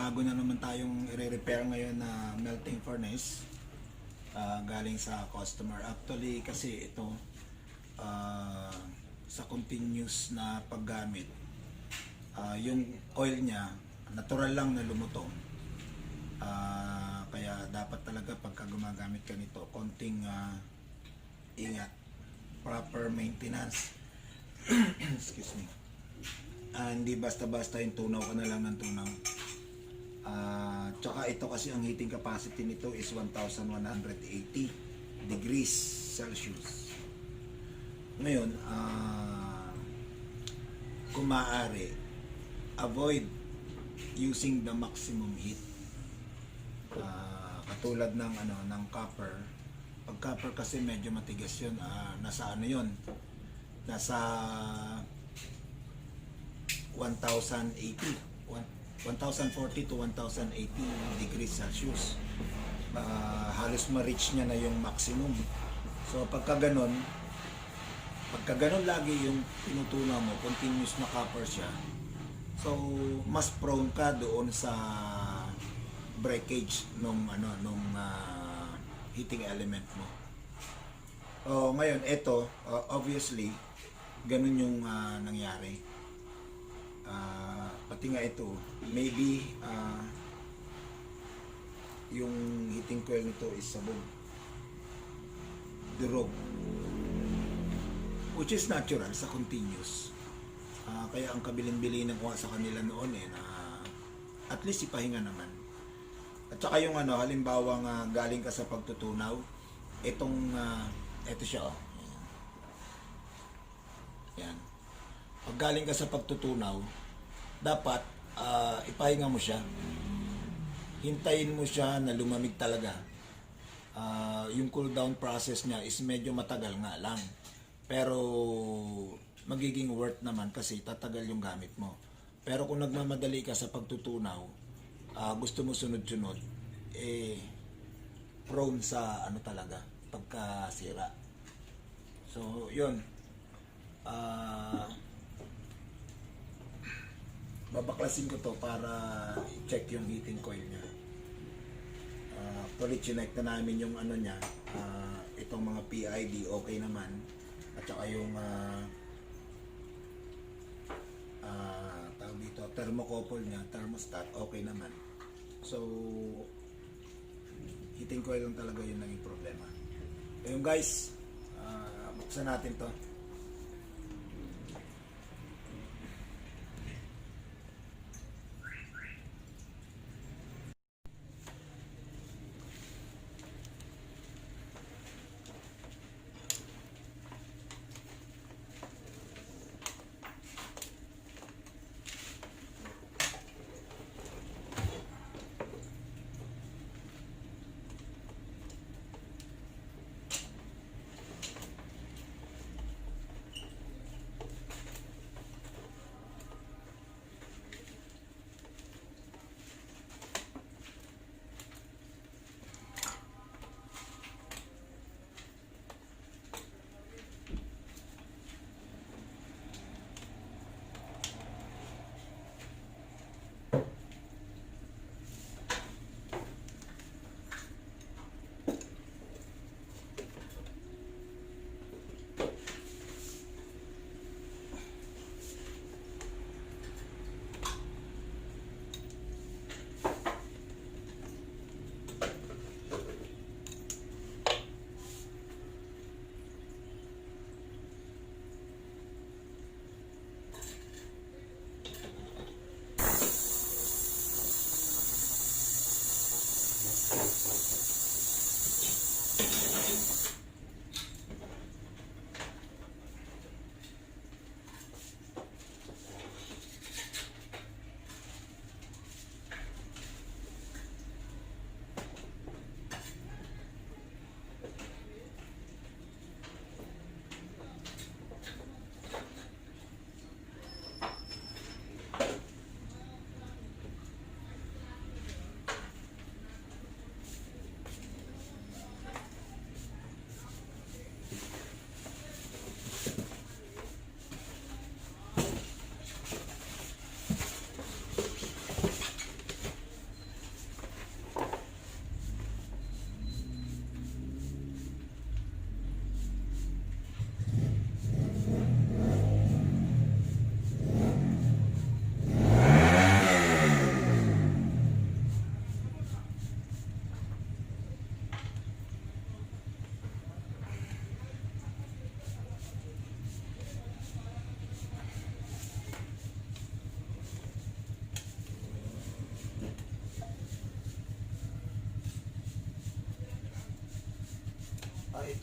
bago na naman tayong i-repair ngayon na melting furnace galing sa customer. Actually kasi ito sa continuous na paggamit, yung oil niya natural lang na lumutong. Kaya dapat talaga pagka gumagamit ka nito, konting ingat, proper maintenance. Excuse me. Hindi basta-basta yung tunaw ka na lang ng tunaw. Tsaka ito kasi ang heating capacity nito is 1180 degrees Celsius. Ngayon, kung maaari, avoid using the maximum heat. Katulad ng ng copper. Pag copper kasi medyo matigas 'yun. Nasa ano 'yun? Nasa 1040 to 1080 degrees Celsius. Halos ma-reach niya na yung maximum. So pagka ganun lagi yung tinutunaw mo, continuous na copper siya. So mas prone ka doon sa breakage nung heating element mo. Ngayon ito, obviously ganun yung nangyari. Pati nga ito, maybe yung heating coil nito is sabog, durog, which is natural sa continuous. Kaya ang kabilin-bilinan ko sa kanila noon na at least ipahinga naman. At saka yung halimbawa galing ka sa pagtutunaw, ito siya yan. Pag galing ka sa pagtutunaw, dapat ipahinga mo siya. Hintayin mo siya na lumamig talaga. Yung cool down process niya is medyo matagal nga lang. Pero magiging worth naman kasi tatagal yung gamit mo. Pero kung nagmamadali ka sa pagtutunaw, gusto mo sunod-sunod, prone sa talaga, pagkasira. So, yun. Babaklasin ko to para i-check yung heating coil niya. Actually, chinek na namin yung niya, itong mga PID, okay naman. At saka yung tawag dito, thermocouple niya, thermostat, okay naman. So, heating coil lang talaga yung naging problema. Ayun guys, buksan natin to.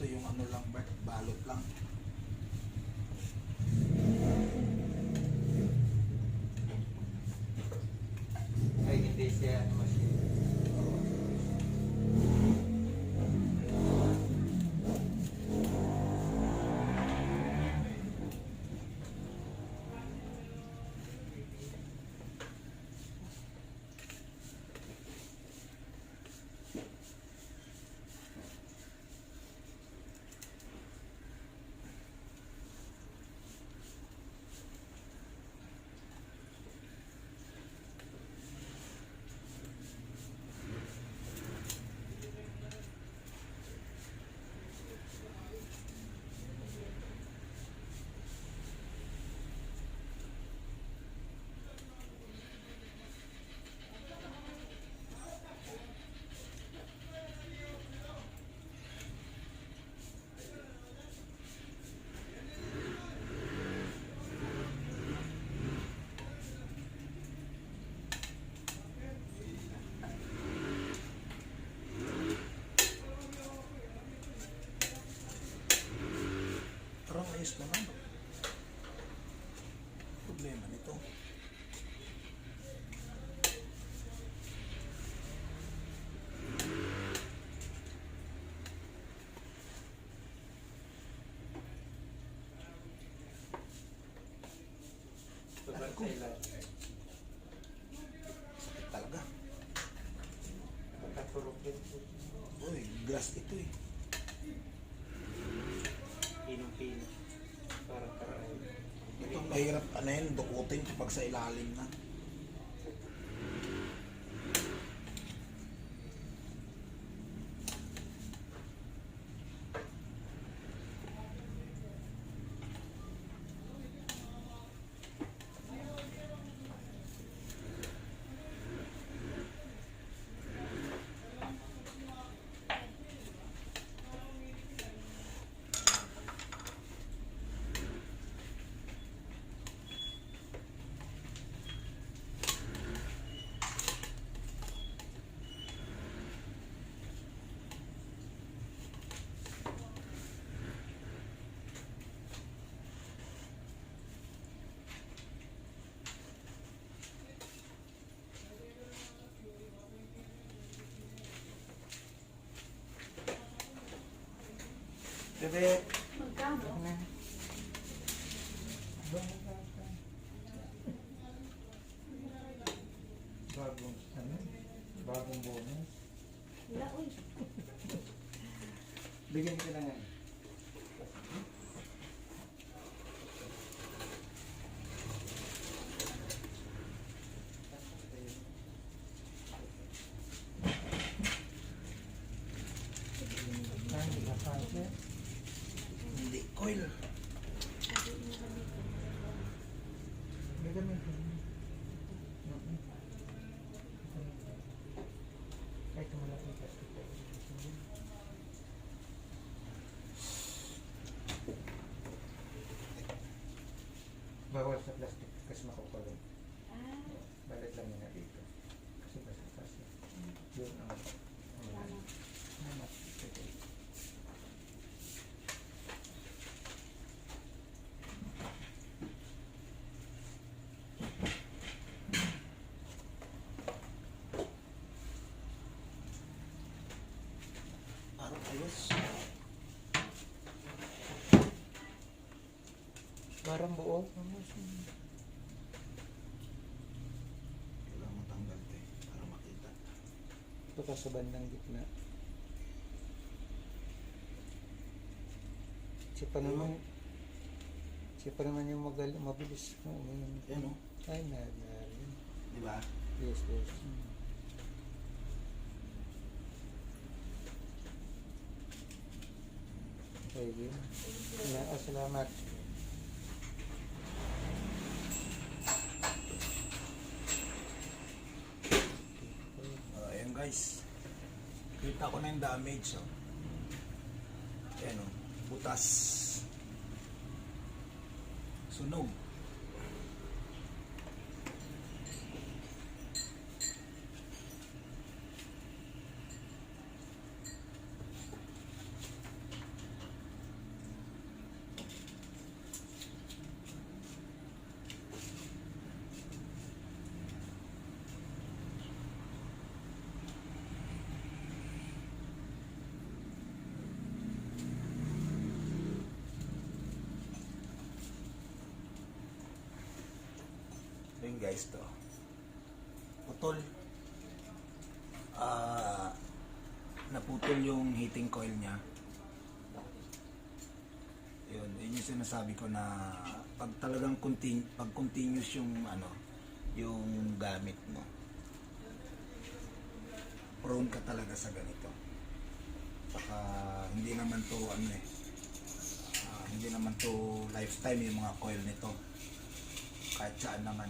Ito yung ano lang, Bert, balot lang. Ay, hindi siya machine. Parang ayos naman. Problema nito. Sobrang sa ilan. Sakit talaga. Pagkaturok yun. Uy, glass ito eh. Pinong-pino. Parang karaan. Ito mahirap ano yun, dukutin kapag sa ilalim na. Bebe, Magkano? Bagong, ano? Bagong bonus. Wala, uy. Bigyan ka na nga. hindi coil. Bawal sa plastic kasi makukulong. Ah, Balit lang yun na dito. Kasi basta yun ang salamat. Parang ayos. Parang buo. Kailangan matanggal ito eh, para makita. Ito ka sa bandang gitna. Siya pa naman yung mabilis. Yan o, Ay, na. di ba? Yes. Okay, salamat. Ayan guys. Kita ko na yung damage. Oh. Ayan o, butas. Sunog. guys to. Putol. Naputol yung heating coil niya. Yun yung sinasabi ko na pag talagang pag continuous yung yung gamit mo, prone ka talaga sa ganito. Saka hindi naman to hindi naman to lifetime yung mga coil nito. Kahit saan naman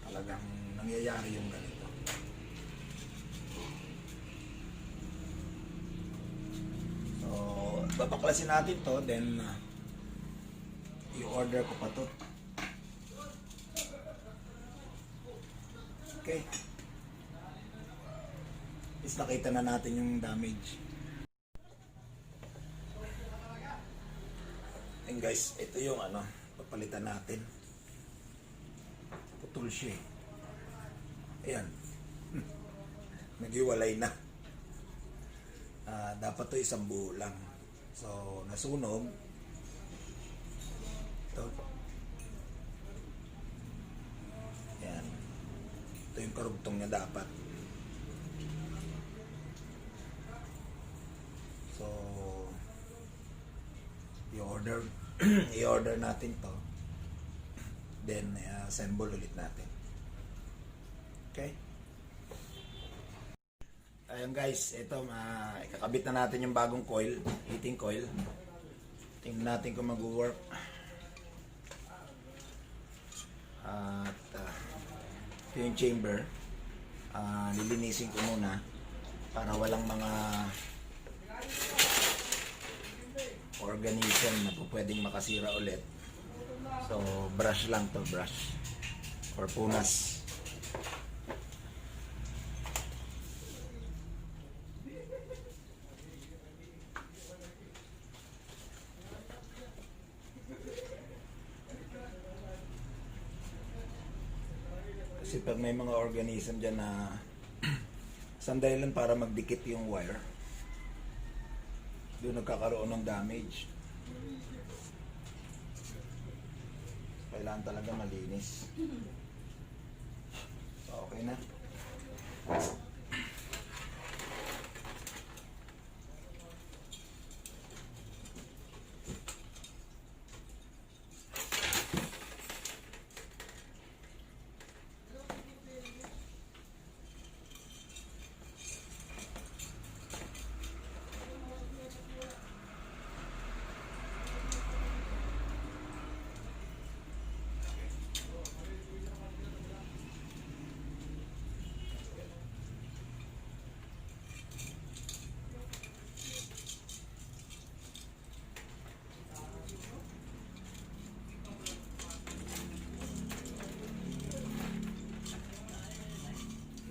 talagang nangyayari yung ganito. So babaklasin natin to, then i-order ko pa to. Okay. Is nakita na natin yung damage. And guys, ito yung papalitan natin. Putol siya eh. Ayan. Naghiwalay na. Dapat to isang buo lang. So, nasunog. Ito. Ayan. Ito yung karugtong niya dapat. So, i-order natin to. Then, assemble ulit natin. Okay? Ayan guys, ito, ikakabit na natin yung bagong coil, heating coil. Tingnan natin kung mag-work. At, ito yung chamber. Lilinisin ko muna para walang mga organism na po pwedeng makasira ulit. So, brush lang to, brush. Or punas. Kasi pag may mga organism dyan na sandali lang para magdikit yung wire, doon nagkakaroon ng damage. Kailangan talaga malinis. So, okay na.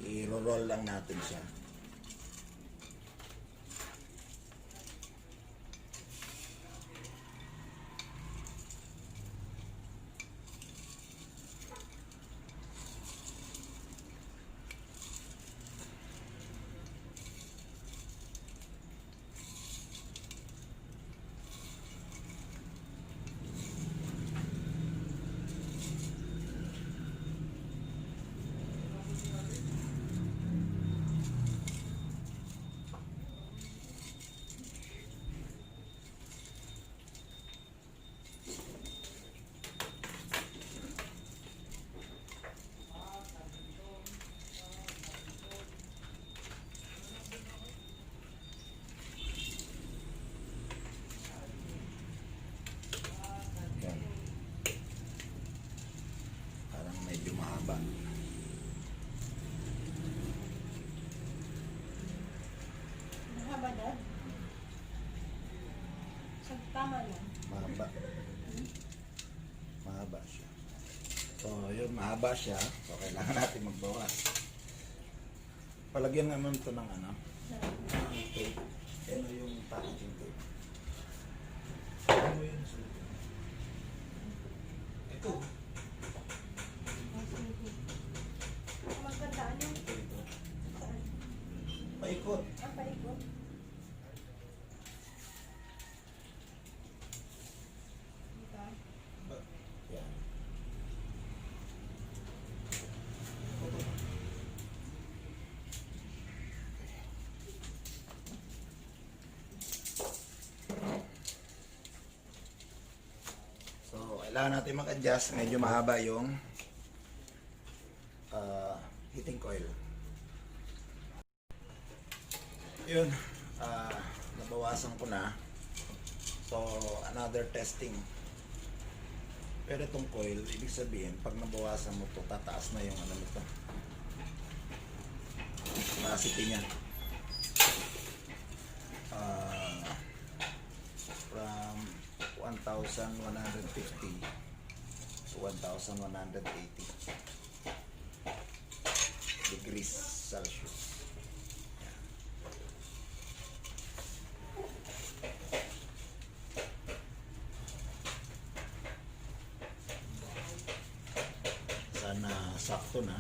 I-roll lang natin siya. Yan. Parang medyo mahaba. Mahaba na? Tama lang. Mahaba. Mahaba siya. So, yun, mahaba siya. So, kailangan natin magbawas. Palagyan naman ito ng tape. Ano yung packaging tape? Ano yun? Ito. Magandaan yung Ito. Paikot. ang paikot. Yan. Kailangan natin mag-adjust. Medyo mahaba yung heating coil. Yun. Nabawasan ko na. So, another testing. Pero itong coil, ibig sabihin, pag nabawasan mo to, tataas na yung ano nito. Capacity niya. From 1,150 to 1,180 degrees Celsius. Sana sakto na.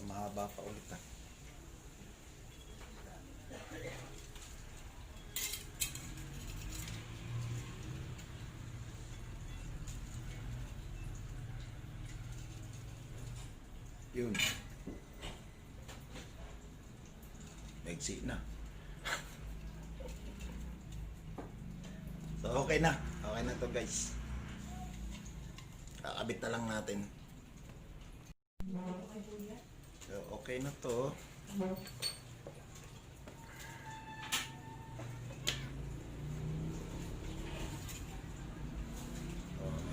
Mahaba pa ulit ah. Yun. Maiksi na. So okay na. Okay na to guys. Kakabit na lang natin. So, okay na to.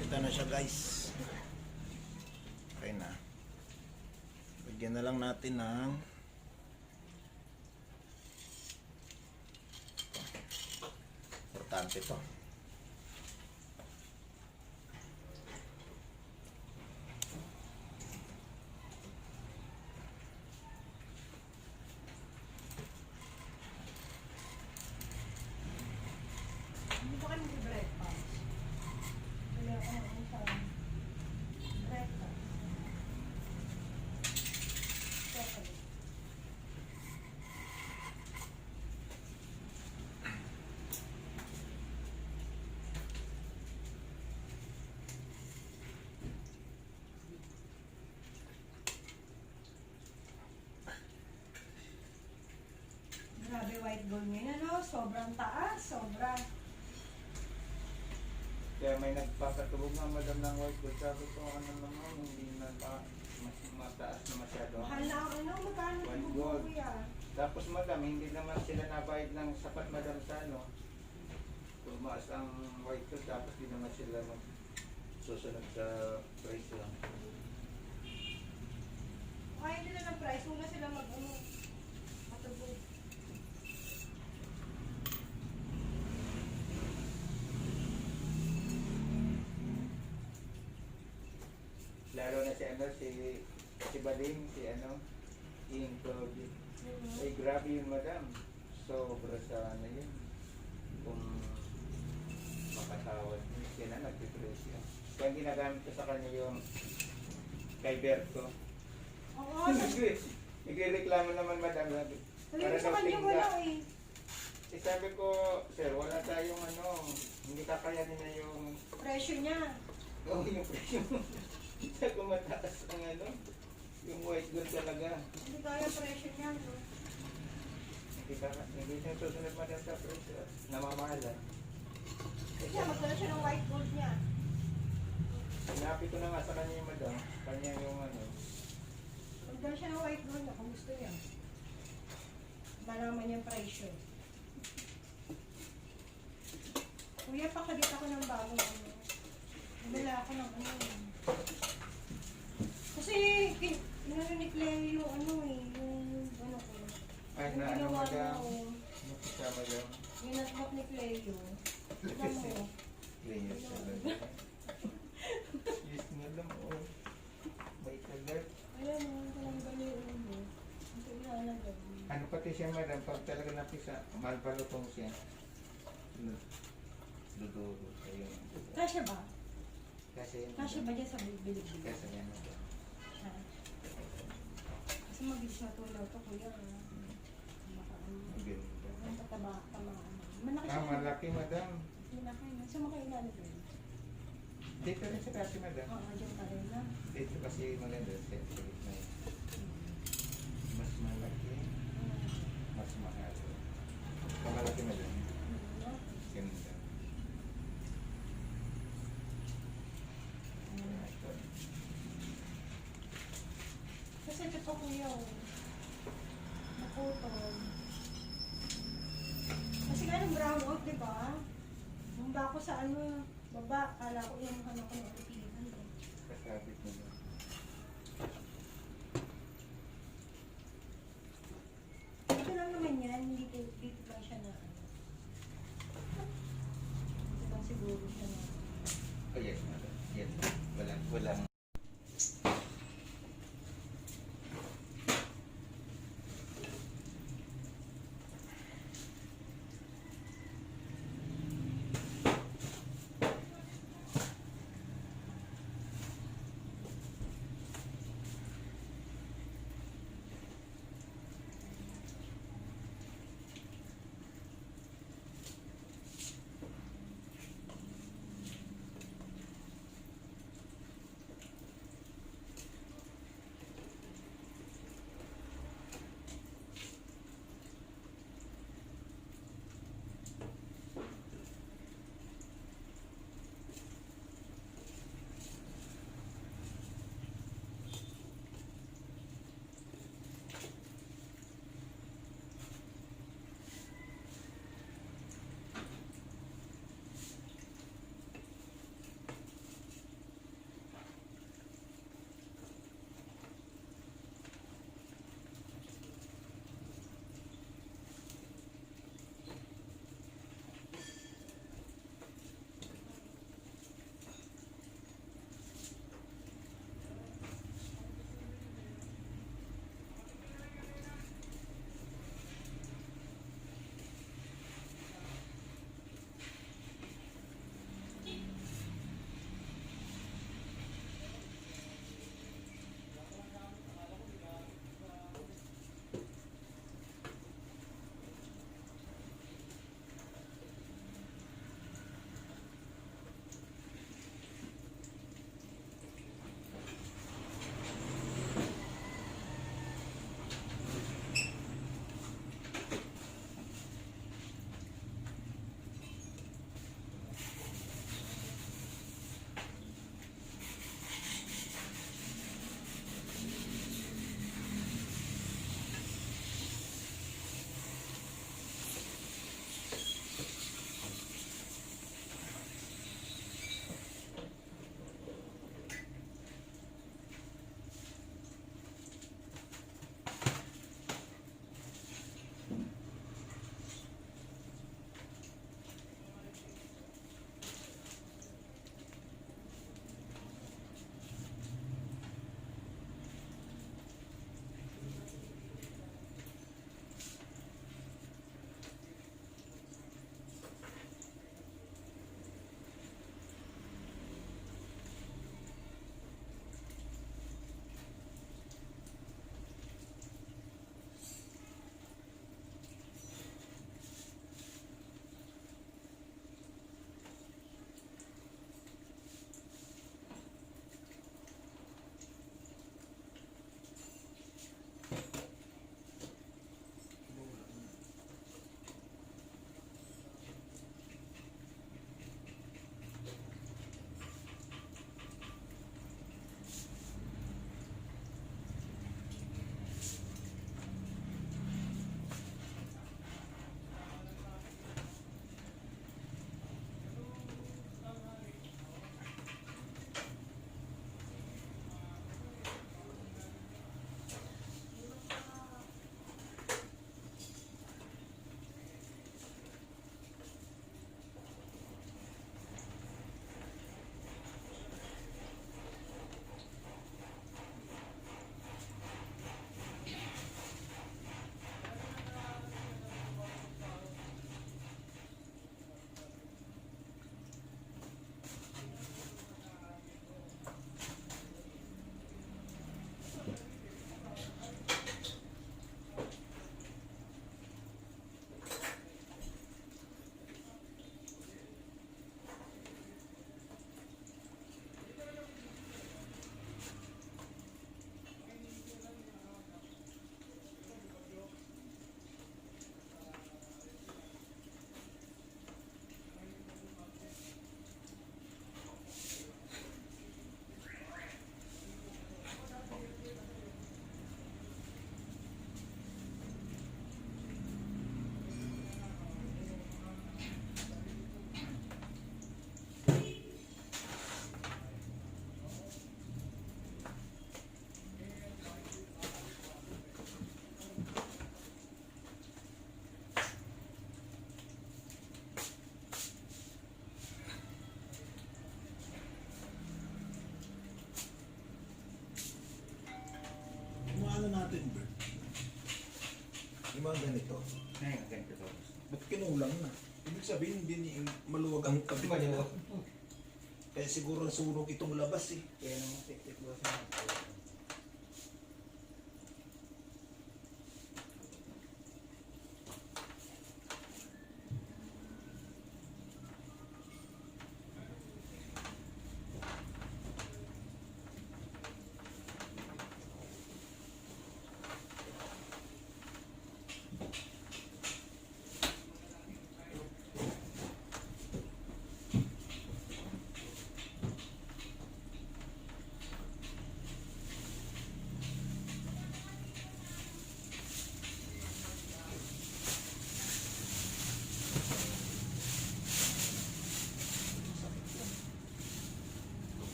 Ito na siya guys. Okay na. Bigyan na lang natin ng importante to. Hindi pa kayo mag-breakfast. Wala akong time. Breakfast. Okay. Grabe white gold ngayon, ano? Sobrang taas, sobrang. Kaya may nagpapatulog nga madam ng white gold. Sabi ko ano naman, hindi na mas mataas na masyado. Mahal na ang ano, magkano White yung gold. kuya? Tapos madam, hindi naman sila nabayad ng sapat madam sa ano. Tumaas ang white gold tapos hindi naman sila susunod sa price lang. Kaya nila ng price, una sila mag-ano, matubog. Lalo na si ano, si Baling, si ano, Ian Claudio. Ay grabe yun madam. Sobra sa ano yun. Kung makatawad. Yan na nagpipresyo. Kaya ginagamit ko sa kanya yung kay Berto. Oo, Nagreklamo naman madam. Sabi sabi ko sa kanya tingga. wala eh. Sabi ko, sir, wala tayong ano, hindi kakayanin na yung, Presyo niya. yung presyo. Sabi ko mataas ang ano, yung white gold talaga. Hindi kaya presyo niya, no? Hindi siya susunod madam sa presyo. Namamahala. Kasi magdala siya ng white gold niya. Sinabi ko na nga sa kanya yung madam, kanya yung ano, Magdala siya ng white gold niya kung gusto niya. Malaman niya yung presyo. Kuya, pakabit ako ng bagong ano. Wala ako ng ano. Kasi, inano ni Clay yung ano eh, yung ano ko. ay Yung na ano ginawa madam, ko, nakasama yung ginatmak ni Clay yung. Alam mo, players talaga. Yes nga lang, oh. May kagat. ayan mo, talanggal yung ulo. Ito ilalagay. Ano pati siya madam, pag talaga napisa, mahal palutong siya. Duduro sa iyo. Kasya ba? Kasi Kasi ba dyan sa bilib-bilib? Kasi yan madam. Ha? Kasi mabilis natunaw to kuya. Baka Ang ganda. ang tataba, tamaan. Malaki Ah, malaki madam. Malaki na. So makailan ba yun? Dito rin sa kasi madam. Oo, dyan pa rin na. Dito kasi maganda sa gitna eh. Mas malaki, mas mahal. Sa malaki madam. Ganda. Kasi ito pa kuya, oh. Naputol. Kasi nga nung brown out, di ba? Nung ba ako sa ano, baba, kala ko yung ano ko ng pilihan. Kasabit mo. Ito lang naman yan, hindi dito lang siya na ano. Ito lang siguro siya na. Oh yes madam. Yes. Walang Yung mga ganito. Ngayon, ganito to. Ba't kinulang na? Ibig sabihin, hindi ni maluwag ang kabit niya. Kaya siguro sunog itong labas eh. Kaya naman tiktik ko sa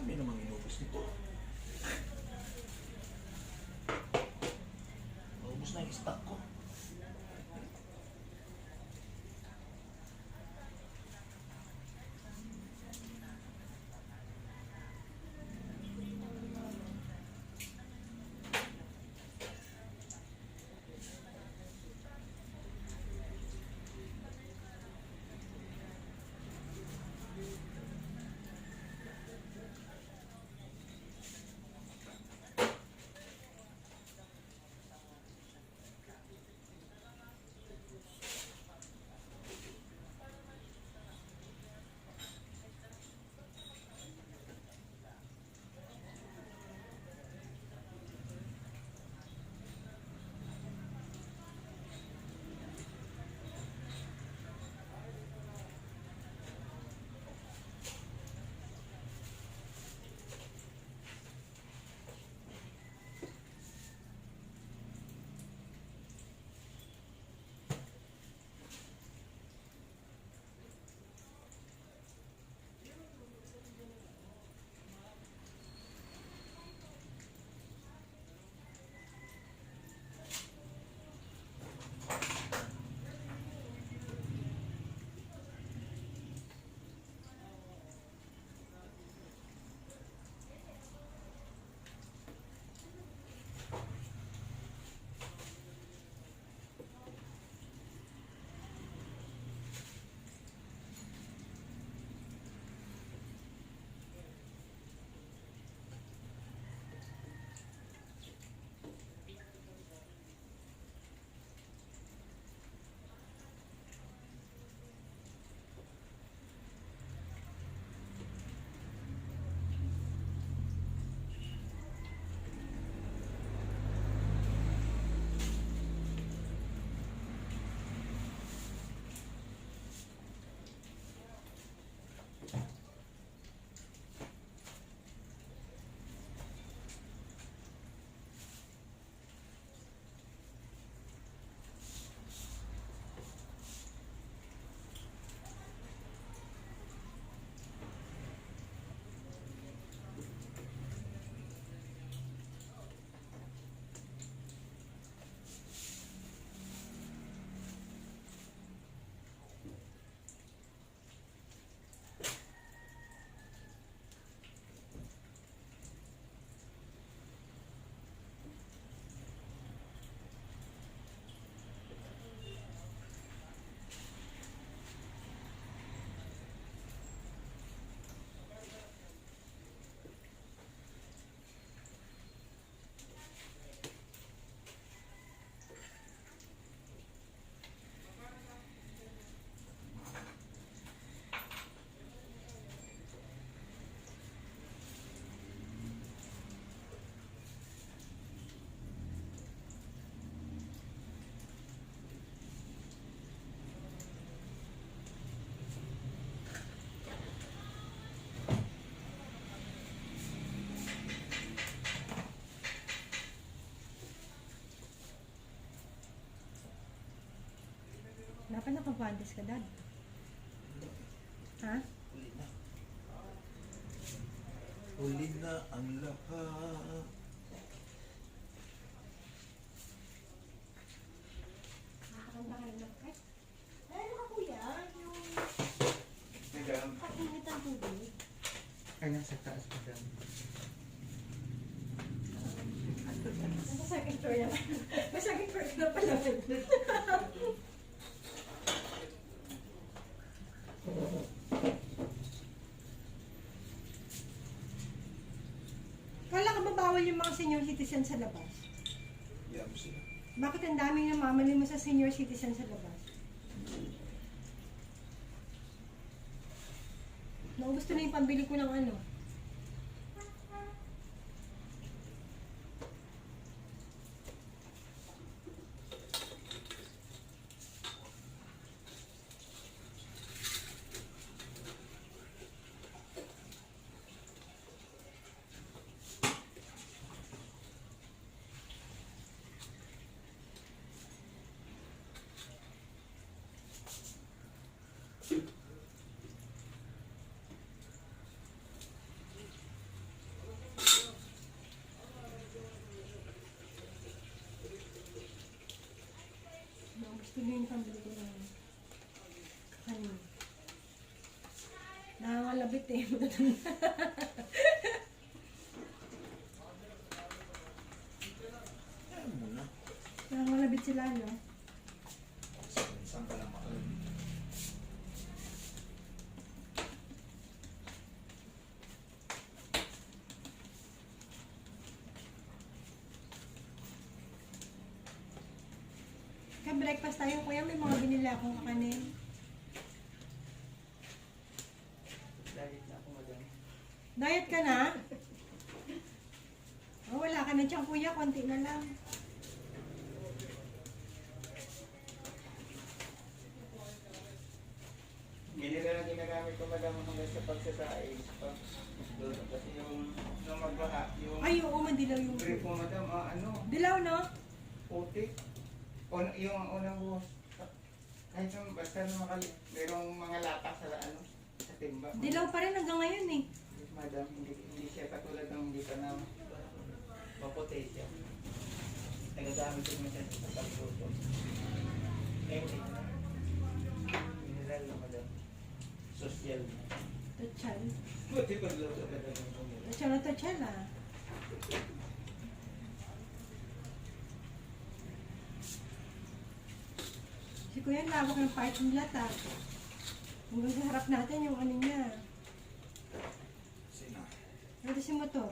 Dami namang inubos nito. Naubos na yung stock ko. Dapat nakabandes ka, Dad. Ha? Huli na. Huli na ang lahat. Nakakanta ka ng lakay? Ay, ano ka, kuya? Yung Madam, kainit ang tubig. ay nasa taas madam. Nasa second floor na. May second floor na pala. Kala ka ba bawal yung mga senior citizen sa labas? Yan mo sila. Bakit ang daming namamali mo sa senior citizen sa labas? Naubos na yung pambili ko ng ano. Yun yung pambili ko ng kanin. Nangangalabit eh. Ano muna? Nangangalabit sila, no? Saan ka lang makalim? Kaya breakfast tayo, kuya. May mga binili akong kakanin. Lagi na ako, madam. Diet ka na? Oh, wala ka na dyan, kuya. Konti na lang. Mineral ang ginagamit ko, madam, hanggang sa pagsasais. Doon, kasi yung magbaha, yung Ay, oo, madilaw yung... brief mo, madam, Dilaw, no? putik. Yung unang buhos. Kahit yung basta merong mga latak sa sa timba. Dilaw pa rin hanggang ngayon eh. Yes, madam, hindi siya katulad ng hindi pa na maputi siya. Nagagamit ko minsan sa pagluto. Hindi. Mineral na, madam. Social na. Tachal. Buti pagluto, madam. Tachal na tachal ah. Si kuya, lawak ng parking lot ah. Hanggang sa harap natin yung ano niya. Sino? Ano si motor?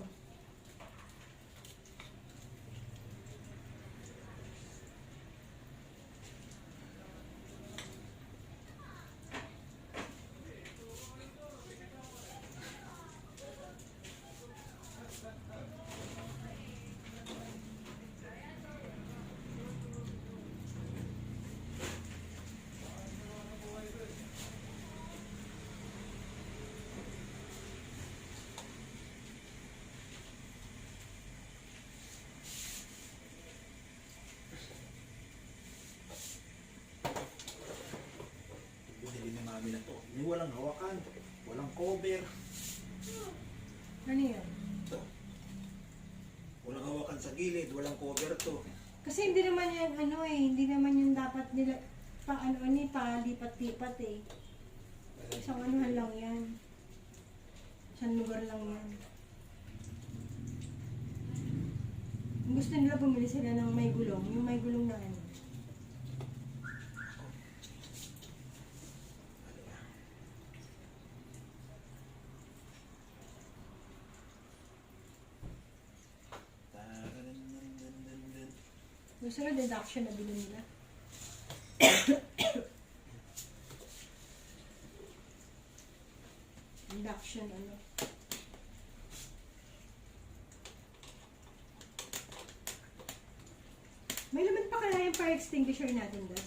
Binili ni mami na to. Yung walang hawakan, walang cover. Ano yan? To. Walang hawakan sa gilid, walang cover to. Kasi hindi naman yan ano eh. Hindi naman yung dapat nila palipat-lipat eh. Isang anuhan lang yan. Isang lugar lang yan. Kung gusto nila bumili sila ng may gulong, yung may gulong na ano. Gusto na deduction na bilhin nila. Deduction ano. May laman pa kaya yung fire extinguisher natin doon?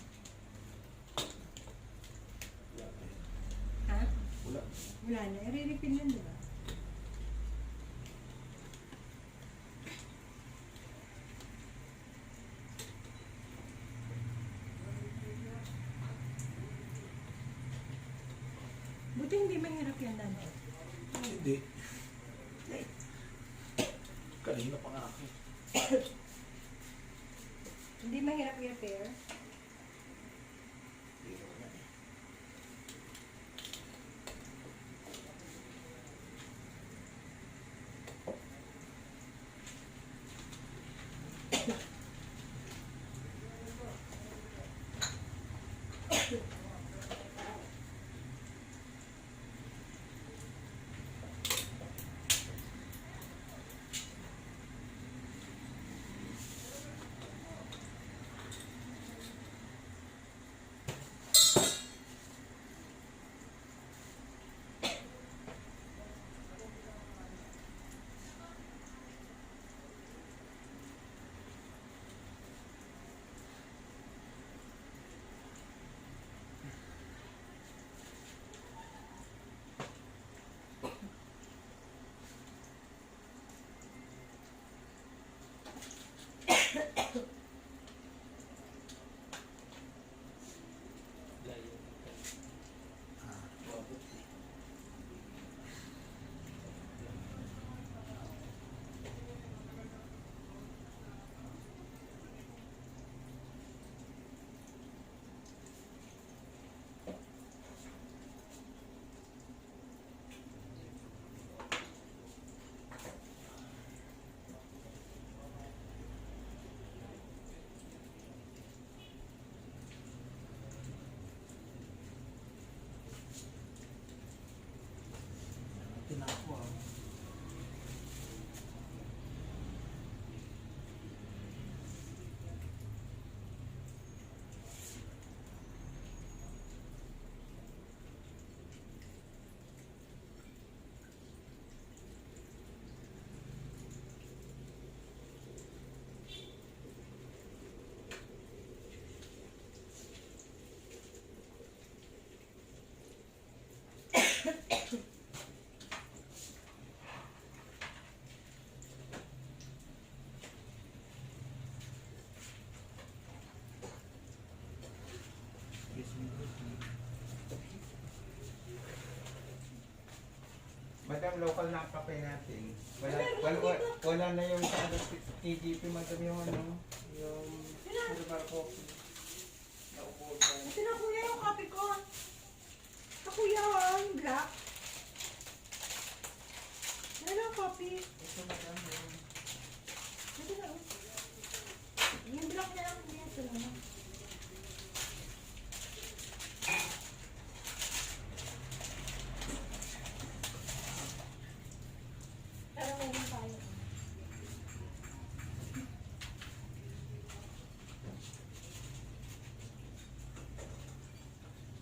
Ha? Wala. Wala na. I-refill yun, diba? Buti hindi mahirap yan natin. Hindi. Kanina pa nga ako. Hindi mahirap i-repair. Biro na eh. Madam, local na ang kape natin. Wala na yung sa ano, TGP, madam, yung ano, yung herbal coffee. Naupo ko. Ito na kuya yung kape ko. Ito kuya, ang black. Ano ang coffee? Ito, madam, yung Ito na. Yung black na lang. Ito na. Pero meron tayo.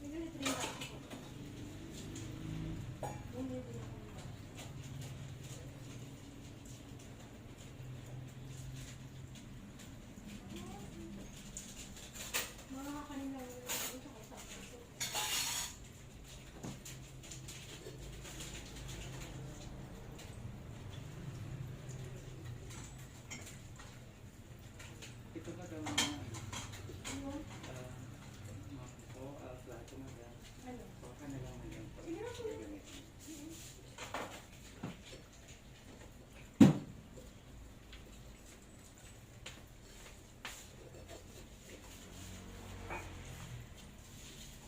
May ganito rin ako. Yung ganito rin ako. Mga kanina ito ko sa akin. ito, madam, Ano? plato, madam. Ano? Baka na lang madam. Sige na, kuya.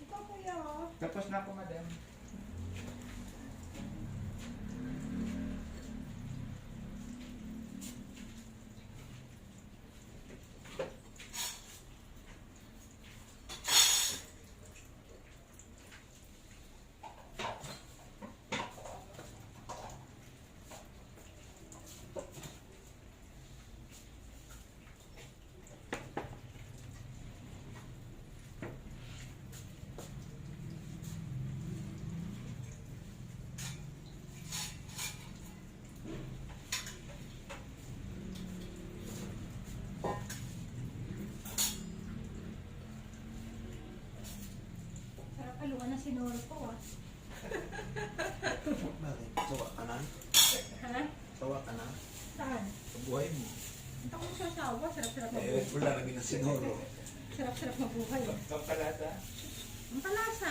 Ikaw kuya, oh. Tapos na ako, madam. Sarap aluan na sinuro ko, ah. Bakit? Sawa ka na? Ha? Sawa ka na? Saan? Sa buhay mo. Ito ko sa asawa, sarap-sarap Eh, mabuhay. wala lagi na sinuro. Sarap-sarap mabuhay. Pampalata. Ang palasa.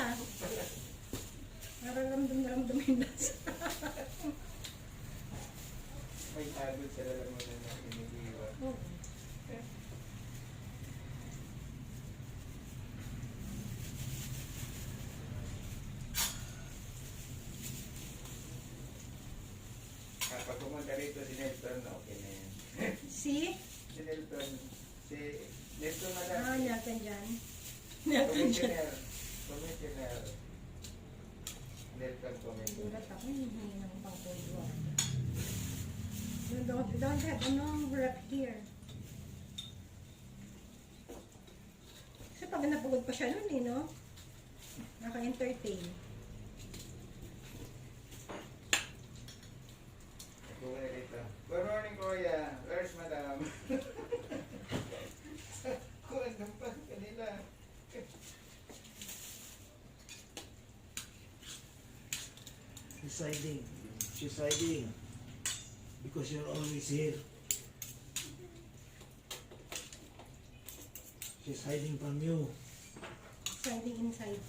Nararamdam yung lasa. May tagod sa lalamunan na iniiwan. Oh. Kapag pumunta rito si Nelson, okay na yan. Si? Si Nelson, si Nelson, madam. Ah, Nelson dyan. Nelson dyan. Commissioner. Nelson Commissioner. Gulat ako, hindi ng pangkulo. You don't have ano, work here. Kasi pag napagod pa siya nun eh, no? Naka-entertain. Kuya rito. Good morning, Kuya. Where's Madam? Kuya, nampan kanila. She's hiding. She's hiding. Because you're always here. She's hiding from you. Sliding inside.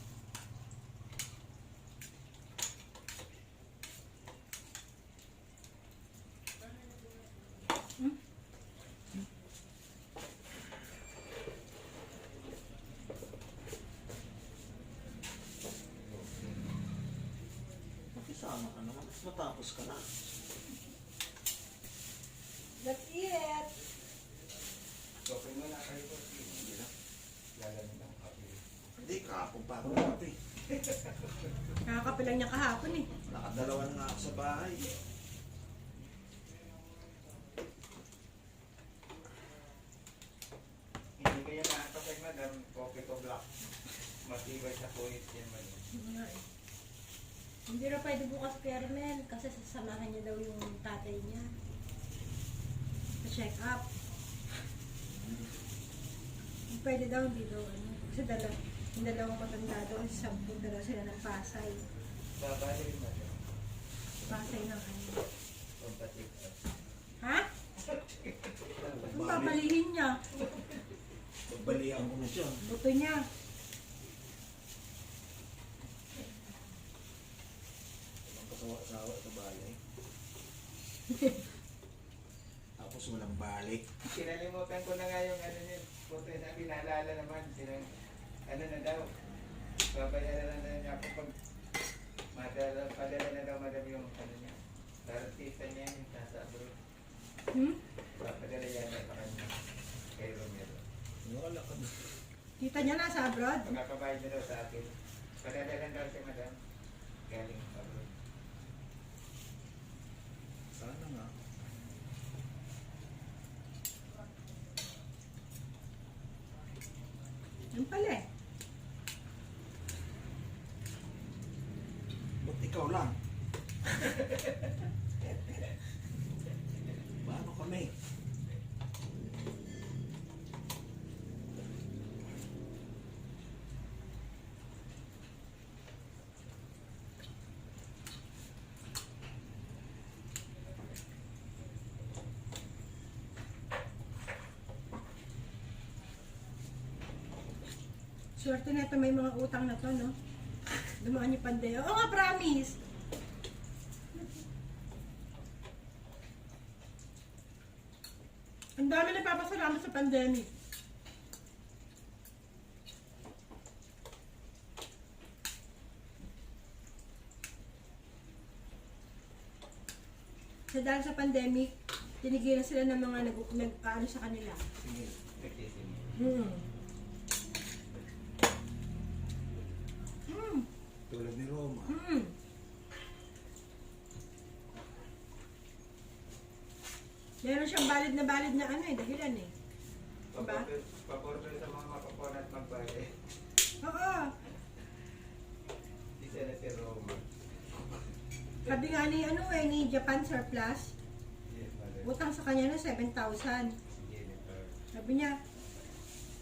Makisama ka naman. Matapos ka na. That's it! Okay mo na kayo po. Hindi na. Lalamig ang kape. Hindi ka ako pa ako natin. Nakakapilang niya kahapon eh. Nakadalawa na nga ako sa bahay. Hindi kaya nakakapag Madam. Coffee ko black. Matibay sa kuhit yan, Madam. Nga eh. Hindi na pwede bukas Carmel kasi sasamahan niya daw yung tatay niya. Check up. Pwede daw, hindi daw ano. Kasi yung dalawang matanda doon, sampung daw sila ng Pasay. Babae, Madam. Pasay ng ano. Pampatik. Ha? Kung babalihin niya, Pagbalihan ko na siya. buto niya. Ang kasawa-sawa sa bayan. Tapos walang balik. Kinalimutan ko na nga yung ano niya. Puto na binalala naman. Ano na daw. Babayaran na niya ako pag padala na daw madam yung ano niya. Dartista niya yung nasa abroad. Papadala yan na pa kanya. Kay Romero. Wala ka na. Tita niya nasa abroad? Magkakabayad na daw sa akin. Padala lang daw siya madam. Galing sa abroad. Sana nga. Yan pala eh. Ba't ikaw lang? Paano kami? Swerte na ito, may mga utang na to, no? Dumaan yung pandeo. Oo nga, promise! Ang dami na papasalamat sa pandemic. So dahil sa pandemic, tinigilan sila ng mga nag-ano sa kanila. Sige. Nagsisim. Tulad ni Roma. Meron siyang valid na ano eh, dahilan eh. Diba? Paporto sa mga makaponat magbayad. Oo. Isa na si Roma. Sabi nga ni ano eh, ni Japan Surplus, Yes, mother. utang sa kanya na 7,000. Jennifer. Sabi niya,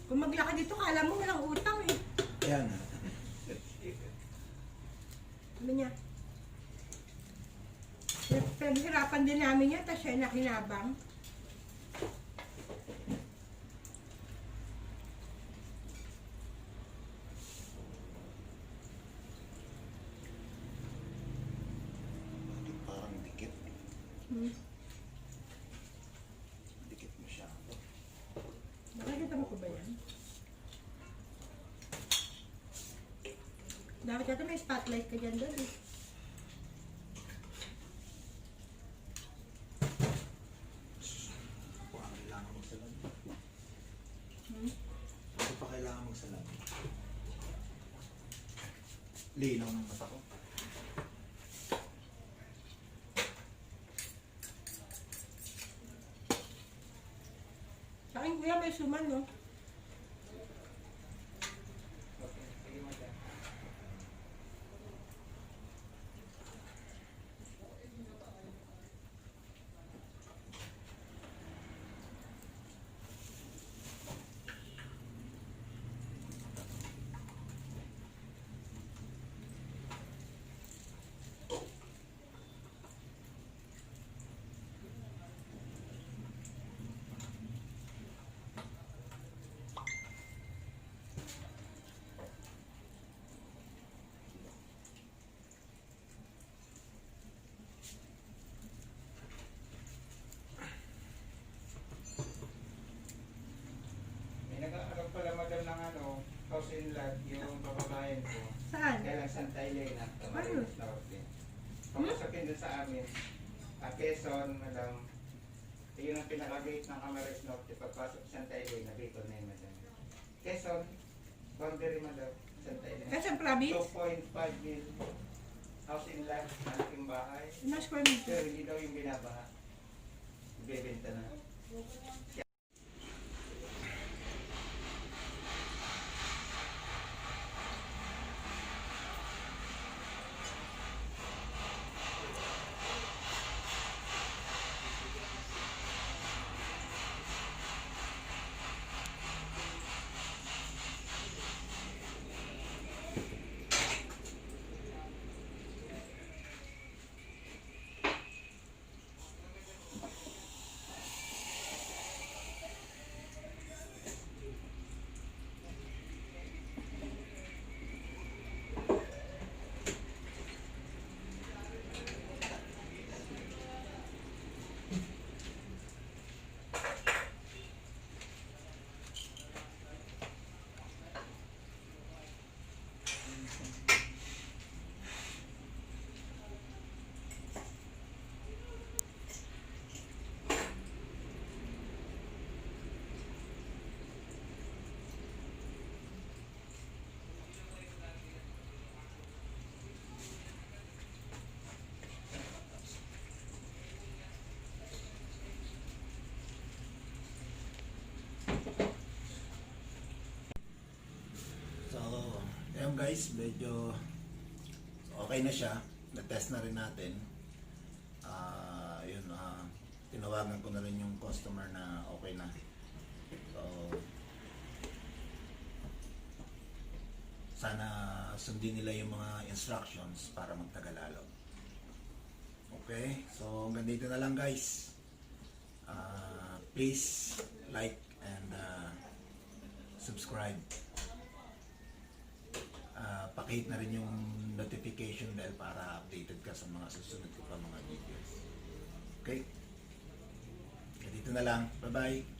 kung maglakad dito, kala mo walang utang eh. Kaya nga. Sabi niya, pinaghirapan din namin yan, tapos siya nakinabang. Bakit parang dikit? Dikit mo siya. Nakikita mo ko ba yan? Dapat yata may spotlight ka dyan doon eh. Baka kailangan magsalam. Hindi pa kailangan magsalam. Linaw ng mata ko. Sa akin kuya may suman no? Okay, sige madam. May nag-aaral pala madam ng ano, house in lot, yung pababayan ko. Saan? Kaya lang Santa Elena, Ano? Camarines Norte. Papasakin doon sa amin, Quezon, madam. Yun ang pinaka-gate ng Camarines Norte. Pagpasok sa Santa Elena, dito na yun, madam. Quezon, boundary, madam. Santa Elena. Quezon Province? 2.5 mil. House in lot, malaking bahay. Ilang square meter? Pero hindi daw yung binabaha. Ibebenta na. lang guys, medyo okay na siya. Na-test na rin natin. Yun, tinawagan ko na rin yung customer na okay na. So, sana sundin nila yung mga instructions para magtagal lalo. Okay, so hanggang dito na lang guys. Please like and subscribe. Pakihit na rin yung notification bell para updated ka sa mga susunod ko pa mga videos. Okay? Dito na lang. Bye-bye.